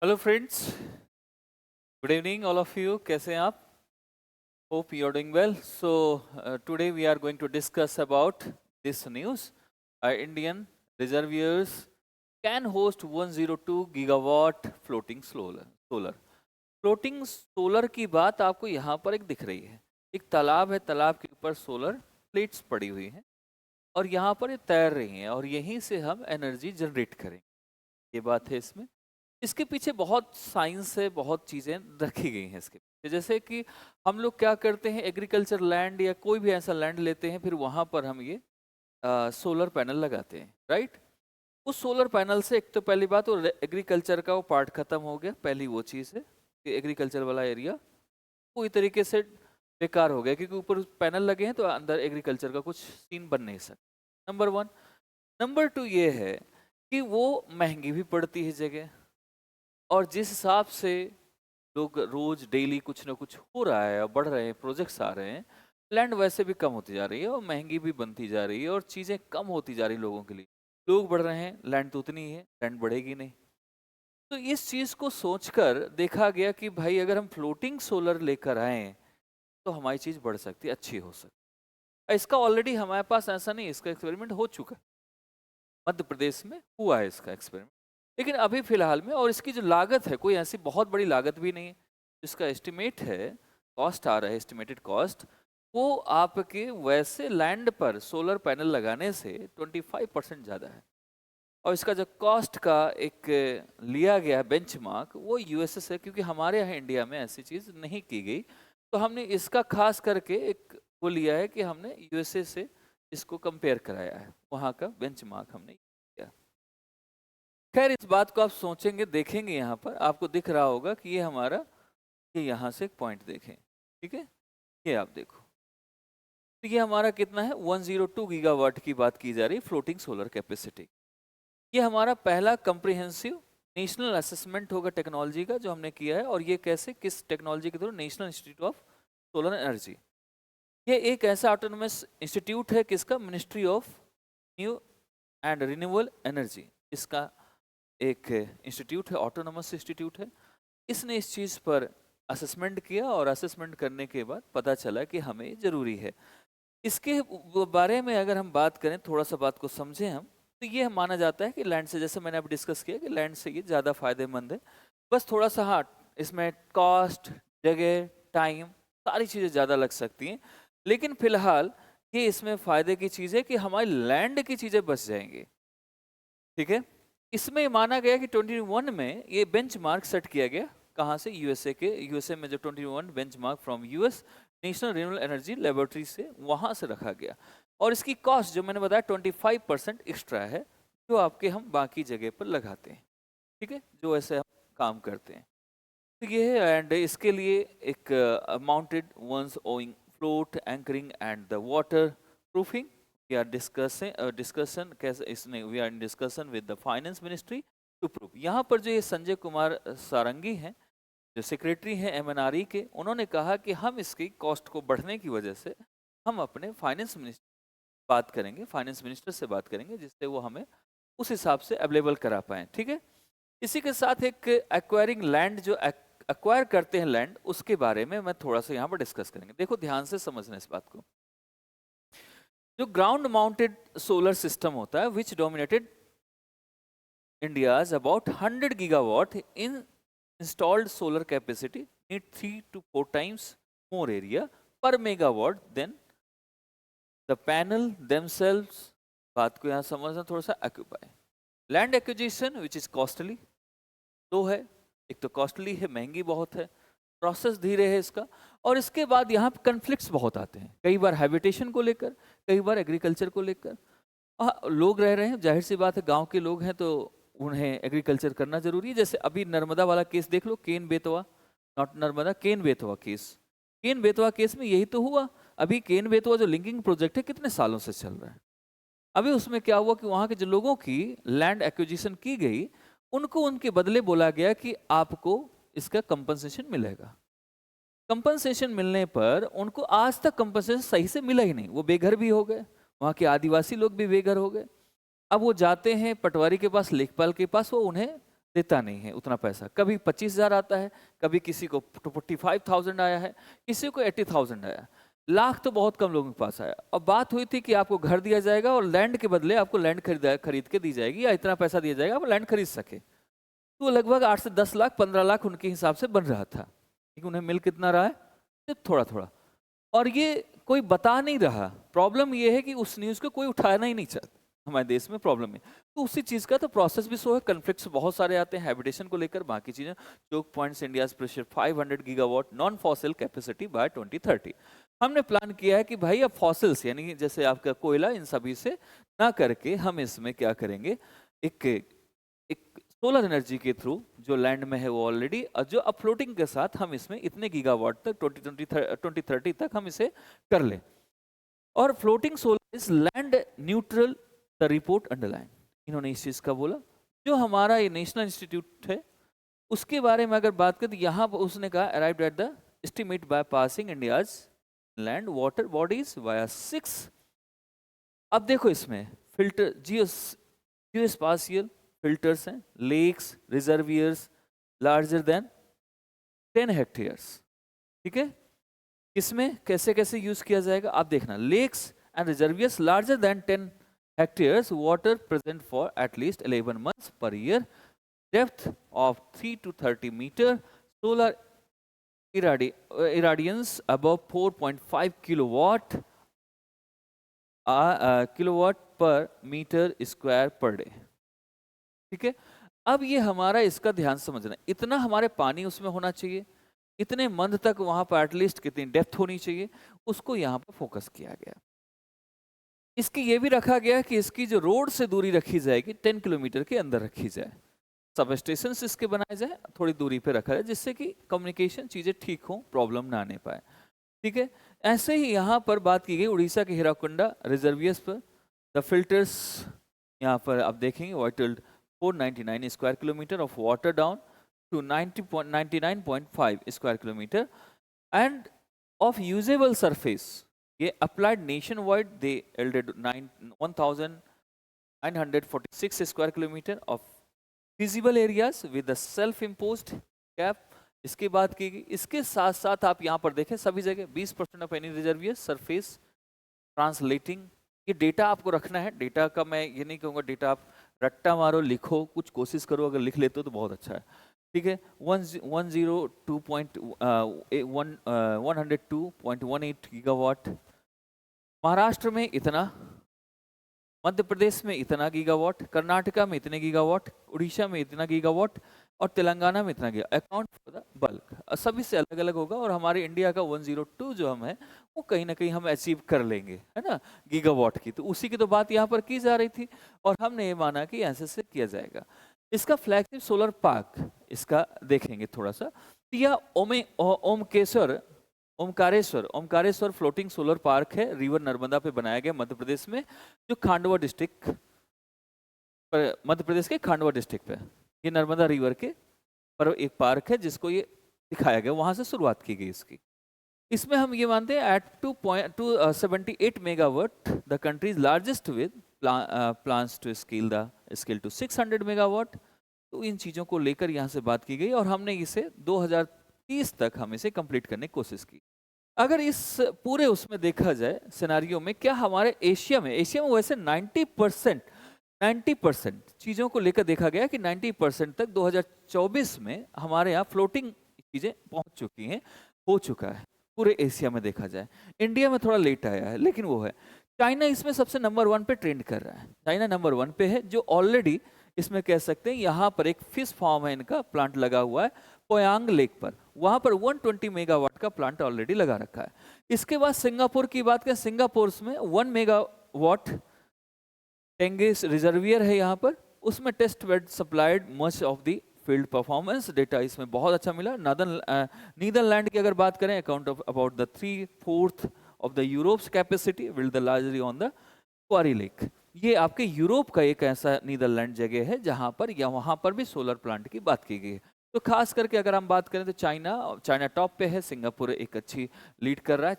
Hello friends, good evening all of you. कैसे हैं आप? Hope you are doing well. So today we are going to discuss about this news. Indian reservoirs can host 102 gigawatt floating solar. Floating solar की बात आपको यहाँ पर एक दिख रही है। एक तालाब है, तालाब के ऊपर सोलर प्लेट्स पड़ी हुई हैं और यहाँ पर ये तैर रही हैं और यहीं से हम एनर्जी जनरेट करेंगे। ये बात है इसमें। इसके पीछे बहुत साइंस है, बहुत चीज़ें रखी गई हैं इसके पीछे। जैसे कि हम लोग क्या करते हैं, एग्रीकल्चर लैंड या कोई भी ऐसा लैंड लेते हैं, फिर वहाँ पर हम ये सोलर पैनल लगाते हैं, राइट। उस सोलर पैनल से एक तो पहली बात वो एग्रीकल्चर का वो पार्ट खत्म हो गया। पहली वो चीज़ है कि एग्रीकल्चर वाला एरिया पूरी तरीके से बेकार हो गया, क्योंकि ऊपर पैनल लगे हैं तो अंदर एग्रीकल्चर का कुछ सीन बन नहीं सकता। Number one. नंबर टू ये है कि वो महंगी भी पड़ती है जगह, और जिस हिसाब से लोग रोज डेली कुछ ना कुछ हो रहा है और बढ़ रहे हैं, प्रोजेक्ट्स आ रहे हैं, लैंड वैसे भी कम होती जा रही है और महंगी भी बनती जा रही है और चीज़ें कम होती जा रही है लोगों के लिए। लोग बढ़ रहे हैं, लैंड तो उतनी ही है, लैंड बढ़ेगी नहीं। तो इस चीज़ को सोचकर देखा गया कि भाई अगर हम फ्लोटिंग सोलर लेकर आए तो हमारी चीज़ बढ़ सकती है, अच्छी हो सकती है। इसका ऑलरेडी हमारे पास ऐसा नहीं, इसका एक्सपेरिमेंट हो चुका है, मध्य प्रदेश में हुआ है इसका एक्सपेरिमेंट। लेकिन अभी फिलहाल में, और इसकी जो लागत है कोई ऐसी बहुत बड़ी लागत भी नहीं है। इसका एस्टिमेट है, कॉस्ट आ रहा है, एस्टिमेटेड कॉस्ट, वो आपके वैसे लैंड पर सोलर पैनल लगाने से 25% ज़्यादा है। और इसका जो कॉस्ट का एक लिया गया बेंचमार्क वो यूएसए से, क्योंकि हमारे यहाँ इंडिया में ऐसी चीज़ नहीं की गई, तो हमने इसका खास करके एक वो लिया है कि हमने यूएसए से इसको कंपेयर कराया है, वहाँ का बेंचमार्क हमने किया। खैर इस बात को आप सोचेंगे, देखेंगे, यहाँ पर आपको दिख रहा होगा कि ये हमारा, ये यहाँ से एक पॉइंट देखें, ठीक है, ये आप देखो। तो ये हमारा कितना है, 102 गीगावाट की बात की जा रही फ्लोटिंग सोलर कैपेसिटी। ये हमारा पहला कंप्रिहेंसिव नेशनल असेसमेंट होगा टेक्नोलॉजी का जो हमने किया है। और ये कैसे, किस टेक्नोलॉजी के through? National institute of solar energy. ये एक ऐसा ऑटोनोमस इंस्टीट्यूट है, किसका? Ministry of new and renewable energy, इसका एक इंस्टीट्यूट है, ऑटोनोमस इंस्टीट्यूट है। इसने इस चीज़ पर असेसमेंट किया और असेसमेंट करने के बाद पता चला कि हमें ज़रूरी है। इसके बारे में अगर हम बात करें, थोड़ा सा बात को समझें हम, तो ये माना जाता है कि लैंड से, जैसे मैंने अभी डिस्कस किया कि लैंड से ये ज़्यादा फायदेमंद है। बस थोड़ा सा, हाँ, इसमें कॉस्ट, जगह, टाइम, सारी चीज़ें ज़्यादा लग सकती हैं, लेकिन फिलहाल ये इसमें फ़ायदे की चीज़ है कि हमारी लैंड की चीज़ें बच जाएंगी, ठीक है। इसमें माना गया कि 21 में ये बेंचमार्क सेट किया गया, कहाँ से? यूएसए में जो 21 benchmark from US national renewable energy laboratory से, वहाँ से रखा गया। और इसकी कॉस्ट जो मैंने बताया 25% एक्स्ट्रा है, जो आपके हम बाकी जगह पर लगाते हैं, ठीक है, जो ऐसे हम काम करते हैं। तो ये है, एंड इसके लिए एक mounted once owing float anchoring and the waterproofing. We are discussion कैसे इसने, we are in discussion with the finance ministry to prove. यहाँ पर जो ये संजय कुमार सारंगी हैं, जो सेक्रेटरी हैं एमएनआरई के, उन्होंने कहा कि हम इसकी कॉस्ट को बढ़ने की वजह से हम अपने फाइनेंस मिनिस्टर बात करेंगे, फाइनेंस मिनिस्टर से बात करेंगे, जिससे वो हमें उस हिसाब से अवेलेबल करा पाएँ, ठीक है। इसी के साथ एक एक्वायरिंग लैंड, जो एक्वायर करते हैं लैंड, उसके बारे में मैं थोड़ा सा यहाँ पर डिस्कस करेंगे। देखो ध्यान से समझना इस बात को। जो ग्राउंड माउंटेड सोलर सिस्टम होता है, which dominated India's about 100 gigawatt in installed solar capacity need 3 to 4 times more area per megawatt than the panel themselves। बात को यहाँ समझना थोड़ा सा। Occupy land acquisition which is costly, दो है, एक तो कॉस्टली है, महंगी बहुत है, प्रोसेस धीरे है इसका, और इसके बाद यहाँ पे कन्फ्लिक्ट्स बहुत आते हैं, कई बार हैबिटेशन को लेकर, कई बार एग्रीकल्चर को लेकर। लोग रह रहे हैं, जाहिर सी बात है, गांव के लोग हैं तो उन्हें एग्रीकल्चर करना जरूरी है। जैसे अभी नर्मदा वाला केस देख लो, Ken Betwa, not Narmada, Ken Betwa case. Ken Betwa case में यही तो हुआ। अभी केन बेतवा जो लिंकिंग प्रोजेक्ट है, कितने सालों से चल रहा है। अभी उसमें क्या हुआ कि वहां के जो लोगों की लैंड एक्विजिशन की गई, उनको उनके बदले बोला गया कि आपको इसका कंपनसेशन मिलेगा। कंपनसेशन मिलने पर उनको आज तक कंपनसेशन सही से मिला ही नहीं, वो बेघर भी हो गए, वहाँ के आदिवासी लोग भी बेघर हो गए। अब वो जाते हैं पटवारी के पास, लेखपाल के पास, वो उन्हें देता नहीं है उतना पैसा। कभी 25,000 आता है, कभी किसी को 45,000 आया है, किसी को 80,000 आया। लाख तो बहुत कम लोगों के पास आया। अब बात हुई थी कि आपको घर दिया जाएगा और लैंड के बदले आपको लैंड खरीद के दी जाएगी, या इतना पैसा दिया जाएगा आप लैंड खरीद सके। तो लगभग 8 से 10 लाख 15 लाख उनके हिसाब से बन रहा था, लेकिन उन्हें मिल कितना रहा है? सिर्फ थोड़ा थोड़ा। और ये कोई बता नहीं रहा। प्रॉब्लम ये है कि उस न्यूज़ को कोई उठाना ही नहीं चाहता। हमारे देश में प्रॉब्लम है। तो उसी चीज़ का तो प्रोसेस भी सो है। कन्फ्लिक्ट्स बहुत सारे आते हैं हैबिटेशन को लेकर, बाकी चीज़ें। Choke points India pressure 500 gigawatt non fossil capacity by 2030। हमने प्लान किया है कि भाई अब फॉसिल्स यानी जैसे आपका कोयला इन सभी से ना करके हम इसमें क्या करेंगे, एक एक सोलर एनर्जी के थ्रू जो लैंड में है वो ऑलरेडी, जो अब फ्लोटिंग के साथ हम इसमें इतने गीगावाट तक 2030 तक हम इसे कर लें। और floating solar is land neutral, the report underline. इन्होंने इस चीज का बोला। जो हमारा ये नेशनल इंस्टीट्यूट है उसके बारे में अगर बात करें तो यहाँ पर उसने कहा arrived at the estimate by passing India's land water bodies via 6। अब देखो इसमें फिल्टर जियोस्पाशियल फिल्टर्स हैं, लेक्स, रिजर्वियर्स लार्जर देन 10 हेक्टेयर्स। ठीक है, इसमें कैसे कैसे यूज किया जाएगा आप देखना। Lakes and reservoirs larger than 10 hectares, water present for at least 11 months per year, depth of 3 to 30 meter, solar irradiance above 4.5 kilowatt kilowatt per meter square per day। ठीक है, अब ये हमारा इसका ध्यान समझना, इतना हमारे पानी उसमें होना चाहिए, इतने मंथ तक वहां पर एटलीस्ट कितनी डेप्थ होनी चाहिए, उसको यहाँ पर फोकस किया गया। इसकी ये भी रखा गया कि इसकी जो रोड से दूरी रखी जाएगी 10 किलोमीटर के अंदर रखी जाए। सब स्टेशन इसके बनाए जाए, थोड़ी दूरी पे रखा जाए जिससे कि कम्युनिकेशन चीज़ें ठीक हो, प्रॉब्लम ना आने पाए। ठीक है, ऐसे ही यहाँ पर बात की गई उड़ीसा के हीराकुंडा रिजर्वियर्स पर। द फिल्टर्स यहाँ पर आप देखेंगे whittled 499 square kilometer of water down to 99.5 square kilometer and of usable surface. ये applied nation wide, they yielded 1946 square kilometer of feasible areas with self imposed cap. इसकी बात की गई। इसके साथ साथ आप यहाँ पर देखें सभी जगह 20% of any reservoir surface translating. ये डेटा आपको रखना है। डेटा का मैं ये नहीं कहूँगा डेटा आप रट्टा मारो लिखो, कुछ कोशिश करो, अगर लिख लेते हो तो बहुत अच्छा है। ठीक है, 102.18 गीगावाट, महाराष्ट्र में इतना, मध्य प्रदेश में इतना गीगावाट, कर्नाटका में इतने गीगावाट, उड़ीसा में इतना गीगावाट और तेलंगाना में इतना giga. Account for the bulk सभी से अलग अलग होगा। और हमारे इंडिया का 102 जो हम है वो कहीं ना कहीं हम अचीव कर लेंगे, है ना, गीगावाट की। तो उसी की तो बात यहाँ पर की जा रही थी और हमने ये माना कि ऐसे से किया जाएगा। इसका फ्लैगशिप सोलर पार्क इसका देखेंगे थोड़ा सा। यह ओमकारेश्वर फ्लोटिंग सोलर पार्क है, रिवर नर्मदा पे बनाया गया मध्य प्रदेश में, जो खांडवा डिस्ट्रिक्ट, मध्य प्रदेश के खांडवा डिस्ट्रिक्ट पे। ये नर्मदा रिवर के पर एक पार्क है जिसको ये दिखाया गया, वहां से शुरुआत की गई इसकी। इसमें हम ये मानते हैं at 278 megawatt the country's largest with plans to scale to 600 megawatt. तो इन चीज़ों को लेकर यहाँ से बात की गई और हमने इसे 2030 तक हम इसे कंप्लीट करने की कोशिश की। अगर इस पूरे उसमें देखा जाए सिनारियो में, क्या हमारे एशिया में वैसे 90% चीज़ों को लेकर देखा गया कि 90% तक 2024 में हमारे यहाँ फ्लोटिंग चीज़ें पहुँच चुकी हैं, हो चुका है पूरे एशिया में देखा जाए। इंडिया में थोड़ा लेट आया है लेकिन वो है। चाइना इसमें सबसे नंबर 1 पे ट्रेंड कर रहा है। चाइना नंबर 1 पे है, जो ऑलरेडी इसमें कह सकते हैं यहाँ पर एक फिश फार्म है, इनका प्लांट लगा हुआ है पोयांग लेक पर, वहाँ पर 120 मेगावाट का प्लांट ऑलरेडी लगा रखा है। इसके बाद सिंगापुर की बात करें, सिंगापुर में 1 मेगावाट टेंगिस रिजर्वियर है यहाँ पर, उसमें test bed supplied much of the field performance data इसमें बहुत अच्छा मिला। नीदरलैंड की अगर बात करें, account of about the 3/4 of the Europe's capacity wield the largely on the quarry lake. ये आपके यूरोप का एक ऐसा नीदरलैंड जगह है जहां पर या वहां पर भी सोलर प्लांट की बात की गई है। तो खास करके अगर हम बात करें तो चाइना टॉप पे है, सिंगापुर एक अच्छी लीड कर रहा है,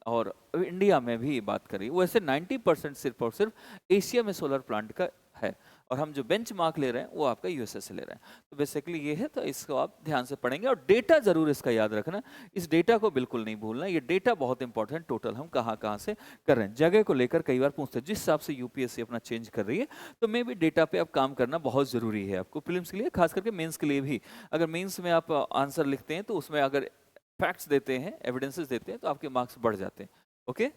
और इंडिया में भी बात करें वैसे 90% सिर्फ और सिर्फ एशिया में सोलर प्लांट का है। और हम जो बेंच मार्क ले रहे हैं वो आपका यूएसए से ले रहे हैं। तो बेसिकली ये है, तो इसको आप ध्यान से पढ़ेंगे और डेटा जरूर इसका याद रखना, इस डेटा को बिल्कुल नहीं भूलना। ये डेटा बहुत इंपॉर्टेंट, टोटल हम कहाँ कहाँ से कर रहे हैं, जगह को लेकर कई बार पूछते हैं। जिस हिसाब से यूपीएससी अपना चेंज कर रही है, तो मे भी डेटा पे अब काम करना बहुत जरूरी है आपको, प्रीलिम्स के लिए, खास करके मेंस के लिए भी। अगर मेंस में आप आंसर लिखते हैं तो उसमें अगर फैक्ट्स देते हैं, एविडेंसेस देते हैं, तो आपके मार्क्स बढ़ जाते हैं। ओके